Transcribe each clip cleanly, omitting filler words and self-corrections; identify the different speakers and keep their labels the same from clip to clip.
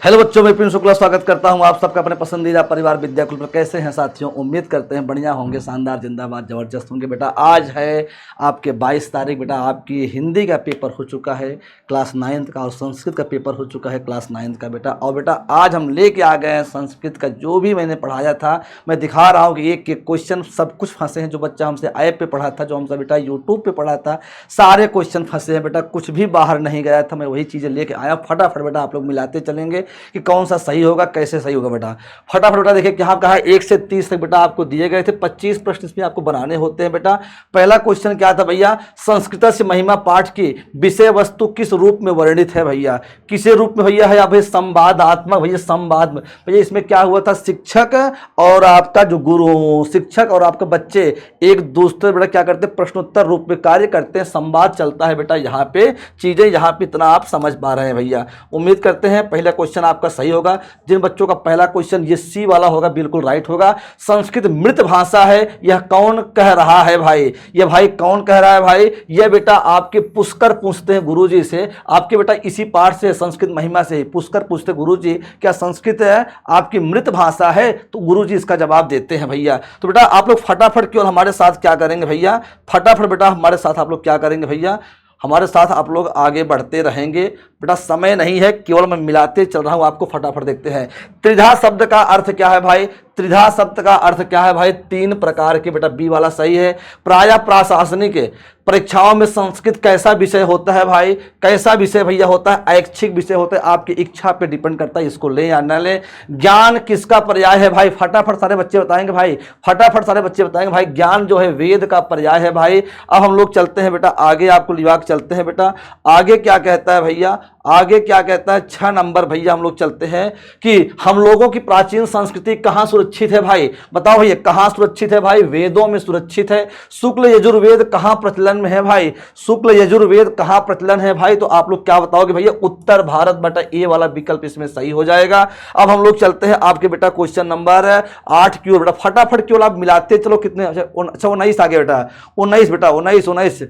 Speaker 1: Hello बच्चों, मैं pin Shukla स्वागत करता हूं आप सबका अपने पसंदीदा परिवार विद्याकुल पर। कैसे हैं साथियों? उम्मीद करते हैं बढ़िया होंगे, शानदार, जिंदाबाद, जबरदस्त होंगे। बेटा आज है आपके 22 तारीख। बेटा आपकी हिंदी का पेपर हो चुका है क्लास 9th का, और संस्कृत का पेपर हो चुका है क्लास 9th का। बेटा और बेटा आज हम लेके आ गए हैं संस्कृत का जो भी मैंने पढ़ाया था। मैं दिखा रहा हूँ कि एक एक क्वेश्चन सब कुछ फंसे हैं। जो बच्चा हमसे ऐप पे पढ़ा था, जो हमसे बेटा यूट्यूब पे पढ़ा था, सारे क्वेश्चन फंसे हैं। बेटा कुछ भी बाहर नहीं गया था, मैं वही चीज़ें लेके आया। फटाफट बेटा आप लोग मिलाते चलेंगे कि कौन सा सही होगा, कैसे सही होगा। बेटा फटाफट बेटा देखिए यहाँ कहा 1 से 30 तक बेटा आपको दिए गए थे। 25 प्रश्न इसमें आपको बनाने होते हैं। बेटा पहला क्वेश्चन क्या था भैया? संस्कृत से महिमा पाठ की विषय वस्तु किस रूप में वर्णित है भैया? किसे रूप में भैया है? भाई संवादात्मक भैया, संवाद में भैया। इसमें क्या हुआ था? शिक्षक और आपका जो गुरु, शिक्षक और आपके बच्चे एक दूसरे बेटा क्या करते हैं? प्रश्नोत्तर रूप में कार्य करते हैं, संवाद चलता है बेटा। यहाँ पे चीजें, यहाँ पे इतना आप समझ पा रहे हैं भैया। उम्मीद करते हैं पहला क्वेश्चन आपका सही होगा। जिन बच्चों का पहला क्वेश्चन ये सी वाला होगा बिल्कुल राइट होगा। संस्कृत मृत भाषा है, यह कौन कह रहा है भाई? ये भाई कौन कह रहा है भाई? ये बेटा आपके पुष्कर पूछते हैं गुरुजी से। आपके बेटा इसी पाठ से, संस्कृत महिमा से पुष्कर पूछते गुरुजी क्या संस्कृत है आपकी मृत भाषा है? तो गुरुजी इसका जवाब देते हैं भैया। तो बेटा आप लोग फटाफट केवल हमारे साथ क्या करेंगे भैया? फटाफट बेटा हमारे साथ आप लोग क्या करेंगे भैया? हमारे साथ आप लोग आगे बढ़ते रहेंगे। बेटा समय नहीं है, केवल मैं मिलाते चल रहा हूं आपको। फटाफट देखते हैं। त्रिधा शब्द का अर्थ क्या है भाई? त्रिधा शब्द का अर्थ क्या है भाई? 3 प्रकार के। बेटा बी वाला सही है। प्रायः प्रशासनिक परीक्षाओं में संस्कृत कैसा विषय होता है भाई? कैसा विषय भैया होता है? ऐच्छिक विषय होता है, आपकी इच्छा पे डिपेंड करता है, इसको ले या ना ले। ज्ञान किसका पर्याय है भाई? फटाफट सारे बच्चे बताएंगे भाई, फटाफट सारे बच्चे बताएंगे भाई। ज्ञान जो है वेद का पर्याय है भाई। अब हम लोग चलते हैं बेटा आगे, आपको लिवा के चलते हैं बेटा। आगे क्या कहता है भैया? आगे क्या कहता है? 6 नंबर भैया हम लोग चलते हैं कि हम लोगों की प्राचीन संस्कृति कहाँ सुरक्षित है भाई? बताओ भैया कहाँ सुरक्षित है भाई? वेदों में सुरक्षित है। शुक्ल यजुर्वेद कहाँ प्रचलन में है भाई? शुक्ल यजुर्वेद कहाँ प्रचलन है भाई? तो आप लोग क्या बताओगे भैया? उत्तर भारत। बेटा ए वाला विकल्प इसमें सही हो जाएगा। अब हम लोग चलते हैं आपके बेटा क्वेश्चन नंबर 8 की ओर। बेटा फटाफट केवल आप मिलाते चलो। कितने? अच्छा 19 आगे बेटा, 19 बेटा, 19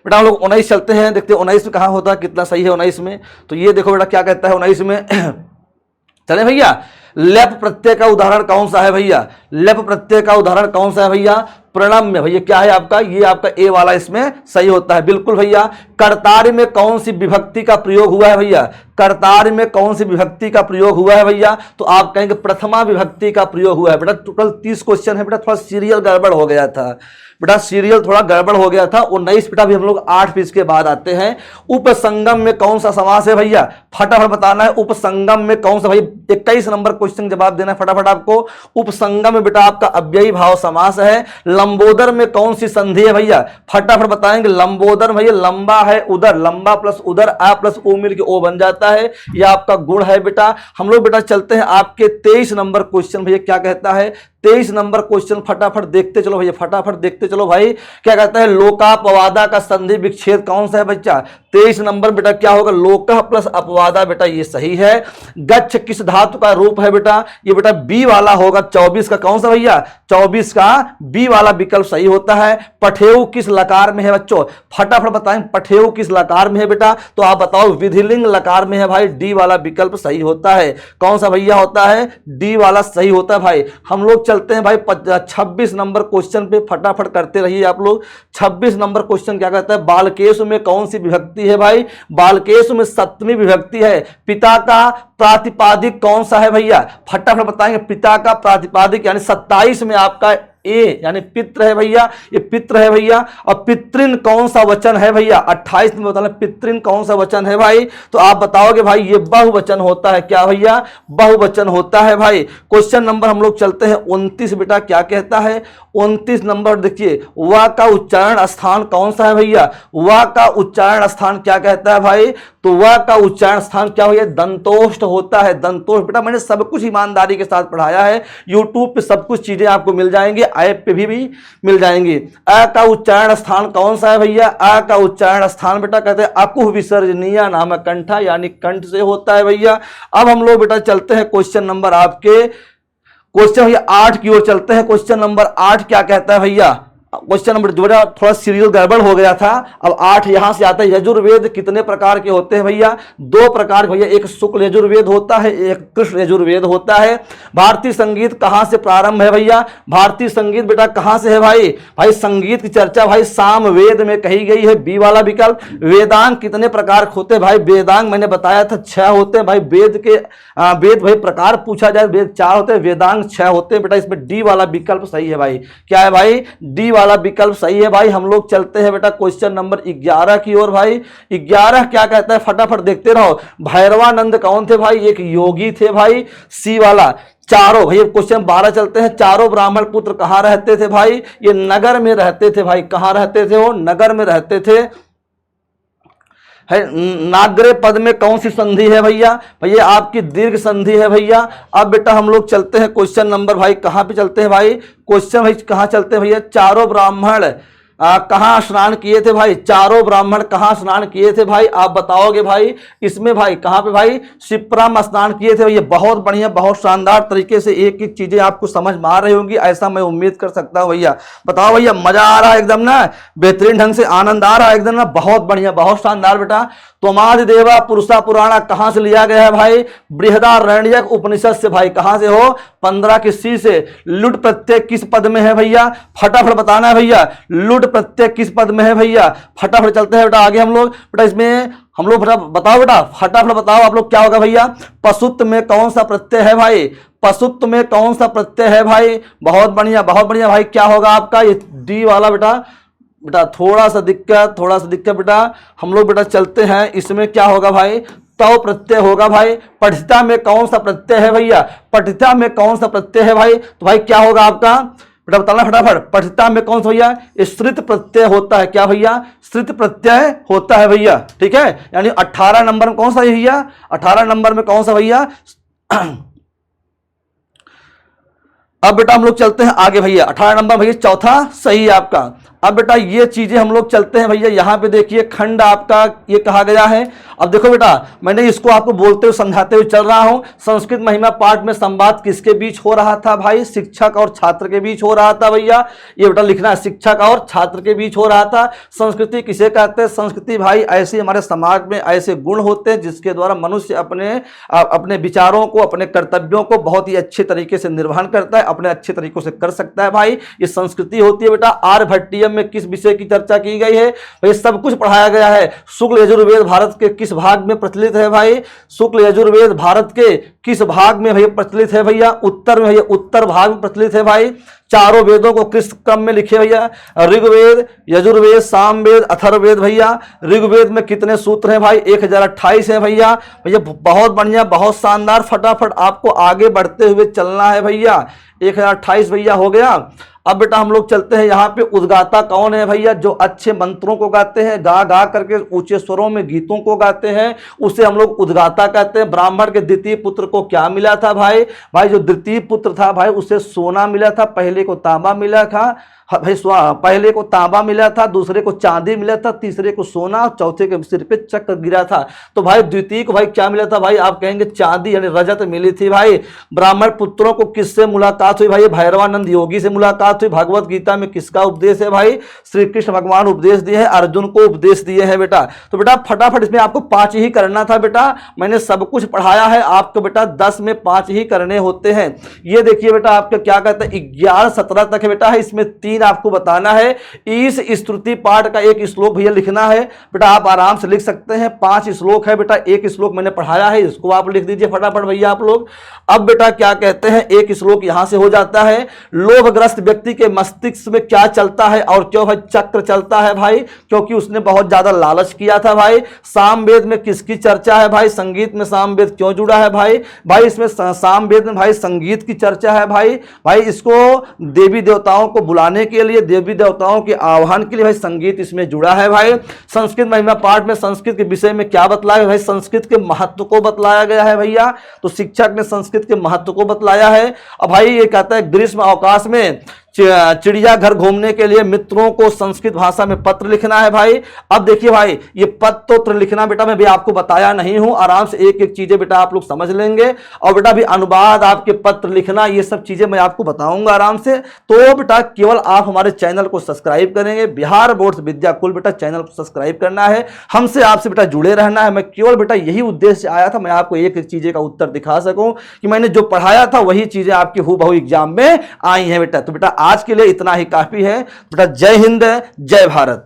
Speaker 1: बेटा हम लोग 19 चलते हैं, देखते हैं 19 में कहाँ होता है, कितना सही है 19 में। तो ये देखो बेटा क्या कहता है 19 में चले भैया। लेप प्रत्यय का उदाहरण कौन सा है भैया? लेप प्रत्यय का उदाहरण कौन सा है भैया? प्रणम में भैया क्या है आपका? ये आपका ए वाला इसमें सही होता है बिल्कुल भैया। कर्तार्य में कौन सी विभक्ति का प्रयोग हुआ है भैया? कर्तार्य में कौन सी विभक्ति का प्रयोग हुआ है भैया? तो आप कहेंगे प्रथमा विभक्ति का प्रयोग हुआ है। बेटा टोटल 30 क्वेश्चन है बेटा। थोड़ा सीरियल गड़बड़ हो गया था बेटा, सीरियल थोड़ा गड़बड़ हो गया था। 19 बेटा भी हम लोग 8 पीस के बाद आते हैं। उपसंगम में कौन सा समास है भैया? फटाफट बताना है। उपसंगम में कौन सा भाई? 21 नंबर क्वेश्चन जवाब देना है फटाफट आपको। उपसंगम में बेटा आपका अव्ययी भाव समास है। लंबोदर में कौन सी संधि है भैया? फटाफट बताएंगे। लंबोदर भैया लंबा है उदर, लंबा प्लस उदर आ प्लस ओ मिल के ओ बन जाता है। यह आपका गुण है बेटा। हम लोग बेटा चलते हैं आपके 23 नंबर क्वेश्चन। भैया क्या कहता है 23 नंबर क्वेश्चन? फटाफट देखते चलो भैया, फटाफट देखते चलो भाई। क्या कहता है? लोकापवादा का संधि विच्छेद कौन सा है बच्चा? 23 नंबर बेटा क्या होगा? लोका प्लस अपवादा। बेटा ये सही है। गच्छ किस धातु का रूप है बेटा? ये बेटा बी वाला होगा। 24 का कौन सा भैया? 24 का बी वाला विकल्प सही होता है। पठेऊ किस लकार में है बच्चों? फटाफट बताएं पठेऊ किस लकार में है बेटा? तो आप बताओ विधिलिंग लकार में है भाई। डी वाला विकल्प सही होता है। कौन सा भैया होता है? डी वाला सही होता है भाई। हम लोग चलते हैं भाई 26 नंबर क्वेश्चन पे। फटाफट करते रहिए आप लोग। 26 नंबर क्वेश्चन क्या कहता है? बालकेशु में कौन सी विभक्ति है भाई? बालकेशु में 7वीं विभक्ति है। पिता का प्रातिपादिक कौन सा है भैया? फटाफट बताएंगे। पिता का प्रातिपादिक यानी 27 में आपका ए यानी पित्र है भैया। ये पित्र है भैया। और पितृन कौन सा वचन है भैया? 28 में बताना पितृन कौन सा वचन है भाई? तो आप बताओगे भाई ये बहुवचन होता है। क्या भैया? बहुवचन होता है भाई। क्वेश्चन नंबर हम लोग चलते हैं 29 बेटा क्या कहता है? 29 नंबर देखिए। व का उच्चारण स्थान कौन सा है भैया? व का उच्चारण स्थान क्या कहता है भाई? तो व का उच्चारण स्थान क्या भैया? दंतोष्ठ होता है। दंतोष्ठ बेटा मैंने सब कुछ ईमानदारी के साथ पढ़ाया है। यूट्यूब पे सब कुछ चीजें आपको मिल जाएंगी, ऐप पे भी मिल जाएंगी। अ का उच्चारण स्थान कौन सा है भैया? अ का उच्चारण स्थान बेटा कहते हैं अकुह विसर्जनीय नामक कंठा यानी कंठ से होता है भैया। अब हम लोग बेटा चलते हैं क्वेश्चन नंबर आपके क्वेश्चन भैया 8 की ओर चलते हैं। क्वेश्चन नंबर 8 क्या कहता है भैया? क्वेश्चन नंबर जो बेटा थोड़ा सीरियल गड़बड़ हो गया था। अब 8 यहां से आता है। यजुर्वेद कितने प्रकार के होते हैं भैया? 2 प्रकार के भैया, एक शुक्ल यजुर्वेद होता है, एक कृष्ण यजुर्वेद होता है। भारतीय संगीत कहां से प्रारंभ है भैया? भारतीय संगीत बेटा कहां से है भाई? भाई संगीत की चर्चा भाई सामवेद में कही गई है, बी वाला विकल्प। वेदांग कितने प्रकार के होते हैं भाई? वेदांग मैंने बताया था 6 होते हैं भाई। वेद के वेद भाई प्रकार पूछा जाए, वेद 4 होते हैं, वेदांग 6 होते हैं बेटा। इसमें डी वाला विकल्प सही है भाई। क्या है भाई? डी वाला विकल्प सही है भाई। हम लोग चलते हैं बेटा क्वेश्चन नंबर 11 की ओर भाई। 11 क्या कहता है? फटाफट देखते रहो। भैरवानंद कौन थे भाई? एक योगी थे भाई, सी वाला। चारों भैया क्वेश्चन 12 चलते हैं। चारों ब्राह्मण पुत्र कहां रहते थे भाई? ये नगर में रहते थे भाई। कहां रहते थे? वो नगर में रहते थे। है नागरे पद में कौन सी संधि है भैया? भैया आपकी दीर्घ संधि है भैया। अब बेटा हम लोग चलते हैं क्वेश्चन नंबर भाई, कहां पे चलते हैं भाई? क्वेश्चन भाई कहां चलते हैं भैया? चारों ब्राह्मण कहां स्नान किए थे भाई? चारों ब्राह्मण कहां स्नान किए थे भाई? आप बताओगे भाई। इसमें भाई कहां पे भाई? शिप्रा में स्नान किए थे भैया। बहुत बढ़िया, बहुत शानदार तरीके से एक एक चीजें आपको समझ में आ रही होंगी, ऐसा मैं उम्मीद कर सकता हूं भैया। बताओ भैया, मजा आ रहा है एकदम ना? बेहतरीन ढंग से आनंद आ रहा है एकदम ना? बहुत बढ़िया, बहुत शानदार बेटा। त्वमादिदेवा पुरुषा पुराणा कहां से लिया गया है भाई? बृहदारण्यक उपनिषद से भाई। कहां से हो? 15 की सी से। लुट प्रत्यय किस पद में है भैया? फटाफट बताना है भैया। लुट प्रत्यय किस पद में है भैया? फटाफट चलते हैं बेटा आगे हम लोग। बेटा इसमें हम लोग बताओ बेटा, फटाफट बताओ आप लोग क्या होगा भैया? पशुत्व में कौन सा प्रत्यय है भाई? पशुत्व में कौन सा प्रत्यय है भाई? बहुत बढ़िया, बहुत बढ़िया भाई। क्या होगा आपका? ये डी वाला बेटा। बेटा थोड़ा सा दिक्कत बेटा। हम लोग बेटा चलते हैं, इसमें क्या होगा भाई? तव प्रत्यय होगा भाई। पठिता में कौन सा प्रत्यय है भैया? पठिता में कौन सा प्रत्यय है भाई? तो भाई क्या होगा आपका? बेटा बताना फटाफट। पठिता में कौन सा भैया? श्रित प्रत्यय होता है। क्या भैया? श्रित प्रत्यय होता है भैया। ठीक है, यानी 18 नंबर में कौन सा भैया? 18 नंबर में कौन सा भैया? अब बेटा हम लोग चलते हैं आगे भैया। 18 नंबर भैया चौथा सही है आपका। अब बेटा ये चीजें हम लोग चलते हैं भैया। यहां पे देखिए खंड आपका ये कहा गया है। अब देखो बेटा, मैंने इसको आपको बोलते हुए समझाते हुए चल रहा हूं। संस्कृत महिमा पाठ में संवाद किसके बीच हो रहा था भाई? शिक्षक और छात्र के बीच हो रहा था भैया। ये बेटा लिखना है, शिक्षक और छात्र के बीच हो रहा था। संस्कृति किसे कहते हैं? संस्कृति भाई ऐसे हमारे समाज में ऐसे गुण होते हैं जिसके द्वारा मनुष्य अपने विचारों को, अपने कर्तव्यों को बहुत ही अच्छे तरीके से निर्वहन करता है, अपने अच्छे तरीकों से कर सकता है भाई। ये संस्कृति होती है बेटा। आर्यभट्टीयम में किस विषय की चर्चा की गई है भाई? सब कुछ पढ़ाया गया है। शुक्ल यजुर्वेद भारत के किस भाग में प्रचलित है भाई? शुक्ल यजुर्वेद भारत के किस भाग में भैया प्रचलित है भैया? उत्तर में भैया, उत्तर भाग में प्रचलित है भाई। चारों वेदों को किस क्रम में लिखे भैया? ऋग्वेद, यजुर्वेद, सामवेद, अथर्ववेद भैया। ऋग्वेद में कितने सूत्र हैं भाई? 1028 है भैया। भैया बहुत बढ़िया, बहुत शानदार। फटाफट आपको आगे बढ़ते हुए चलना है भैया। 1028 भैया हो गया। अब बेटा हम लोग चलते हैं, यहाँ पे उद्गाता कौन है भैया? जो अच्छे मंत्रों को गाते हैं, गा गा करके ऊंचे स्वरों में गीतों को गाते हैं, उसे हम लोग उद्गाता कहते हैं। ब्राह्मण के द्वितीय पुत्र को क्या मिला था भाई? भाई जो द्वितीय पुत्र था भाई उसे सोना मिला था, पहले को तांबा मिला था भाई। पहले को तांबा मिला था, दूसरे को चांदी मिला था, तीसरे को सोना, चौथे के सिर पे चक्र गिरा था। तो भाई द्वितीय को भाई क्या मिला था भाई? आप कहेंगे चांदी यानी रजत मिली थी भाई। ब्राह्मण पुत्रों को किससे मुलाकात हुई भाई? भैरवानंद योगी से मुलाकात हुई। भगवत गीता में किसका उपदेश है भाई? श्री कृष्ण भगवान उपदेश दिए हैं, अर्जुन को उपदेश दिए हैं बेटा। तो बेटा फटाफट इसमें आपको 5 ही करना था बेटा। मैंने सब कुछ पढ़ाया है आपको बेटा। 10 में 5 ही करने होते हैं। ये देखिए बेटा आपका क्या कहते हैं 11-17 तक है बेटा है। इसमें 3 आपको बताना है। इस स्तुति पाठ का एक श्लोक भैया लिखना है बेटा। आप आराम से लिख सकते हैं। 5 श्लोक है बेटा। एक श्लोक मैंने पढ़ाया है, इसको आप लिख दीजिए फटाफट भैया आप लोग। अब बेटा क्या कहते हैं, एक श्लोक यहां से हो जाता है। लोभग्रस्त व्यक्ति के मस्तिष्क में क्या चलता है और क्यों भाई चक्र चलता है भाई? क्योंकि उसने बहुत ज्यादा लालच किया था भाई। सामवेद में किसकी चर्चा है भाई? संगीत में सामवेद क्यों जुड़ा है भाई? भाई इसमें सामवेद में भाई संगीत की चर्चा है भाई। भाई इसको देवी देवताओं को बुलाने के लिए, देवी देवताओं के आह्वान के लिए भाई संगीत इसमें जुड़ा है भाई। संस्कृत महिमा पाठ में संस्कृत के विषय में क्या बतलाया भाई? संस्कृत के महत्व को बतलाया गया है भैया। तो शिक्षक ने संस्कृत के महत्व को बतलाया है। अब भाई ये कहता है ग्रीष्म अवकाश में चिड़ियाघर घूमने के लिए मित्रों को संस्कृत भाषा में पत्र लिखना है भाई। अब देखिए भाई, ये पत्र लिखना बेटा मैं भी आपको बताया नहीं हूं, आराम से एक एक चीजें बेटा आप लोग समझ लेंगे। और बेटा भी अनुवाद, आपके पत्र लिखना, ये सब चीजें मैं आपको बताऊंगा आराम से। तो बेटा केवल आप हमारे चैनल को सब्सक्राइब करेंगे, बिहार बोर्ड विद्याकुल बेटा चैनल को सब्सक्राइब करना है, हमसे आपसे बेटा जुड़े रहना है। मैं केवल बेटा यही उद्देश्य से आया था, मैं आपको एक एक चीजें का उत्तर दिखा सकूं कि मैंने जो पढ़ाया था वही चीजें आपकी हूबहू एग्जाम में आई हैं बेटा। तो बेटा आज के लिए इतना ही काफी है बेटा। जय हिंद, जय भारत।